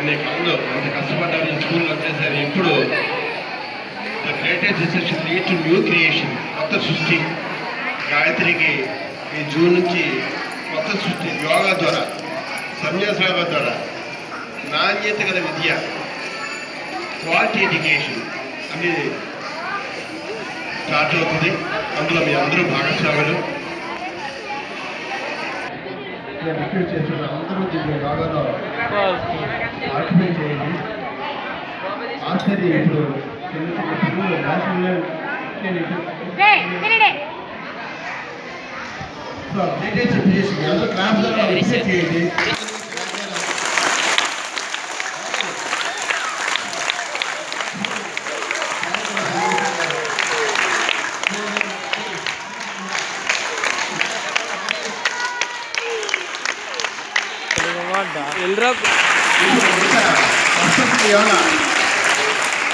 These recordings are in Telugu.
అనే కళలో ఎంత కష్టపడ్డారు, ఈ స్కూల్ వచ్చేసరి ఇప్పుడు the greatest reception lead to new creation, కొత్త సృష్టి. గాయత్రికి ఈ జూన్ నుంచి కొత్త సృష్టి యోగా ద్వారా, సన్యాస యోగా ద్వారా నాణ్యత గల విద్య, క్వాలిటీ ఎడ్యుకేషన్ అని స్టార్ట్ అవుతుంది. అందులో మీ అందరూ భాగస్వాములు. నేను రిక్వెస్ట్ చేస్తున్నాను, అందరూ దీన్ని యోగాలో పార్టిసిపేట్ చేయండి. ఆశ్చర్య ఇప్పుడు నేషనల్ లేటెస్ట్ ఎడ్యుకేషన్ అందరూ క్లాస్ ద్వారా రిసెప్ట్ చేయండి.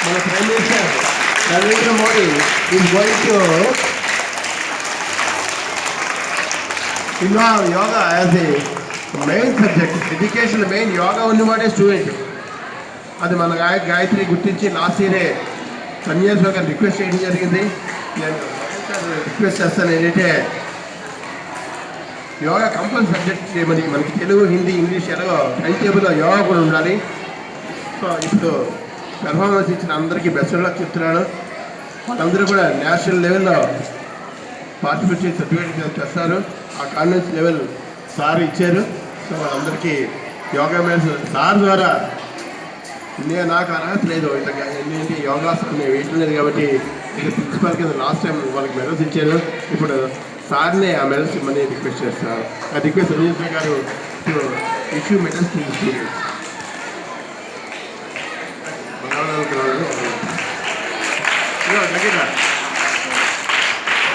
మన prime minister Narendra Modi is going to involve yoga as a main subject. Education main yoga ఉన్నవాడే స్టూడెంట్. అది మన గాయత్రి గుర్తించి లాస్ట్ ఇయరే సన్యాసి గారు రిక్వెస్ట్ చేయడం జరిగింది. నేను రిక్వెస్ట్ చేస్తాను ఏంటంటే యోగా కంపల్సరీ సబ్జెక్ట్ చేయమని. మనకి తెలుగు, హిందీ, ఇంగ్లీష్ ఎలాగో టైం టేబుల్లో యోగా కూడా ఉండాలి. సో ఇప్పుడు పెర్ఫార్మెన్స్ ఇచ్చిన అందరికీ బెస్ట్ ఆఫ్ లక్ చెప్తున్నాను. వాళ్ళందరూ కూడా నేషనల్ లెవెల్లో పార్టిసిపేట్ చేసి సర్టిఫికేట్ చేస్తారు. ఆ కాన్ఫిడెన్స్ లెవెల్ సార్ ఇచ్చారు. సో వాళ్ళందరికీ యోగా మెడల్స్ సార్ ద్వారా నాకు అర్హత లేదు, ఏంటి యోగాసనం నేను వేయట్లేదు కాబట్టి ప్రిన్సిపల్ కింద లాస్ట్ టైం వాళ్ళకి మెడల్స్ ఇచ్చాను. ఇప్పుడు సార్నే ఆ మెడల్స్ ఇమ్మని రిక్వెస్ట్ చేస్తాను. ఆ రిక్వెస్ట్ సంజయ్ గారు ఇష్యూ మెడల్స్ దగ్గర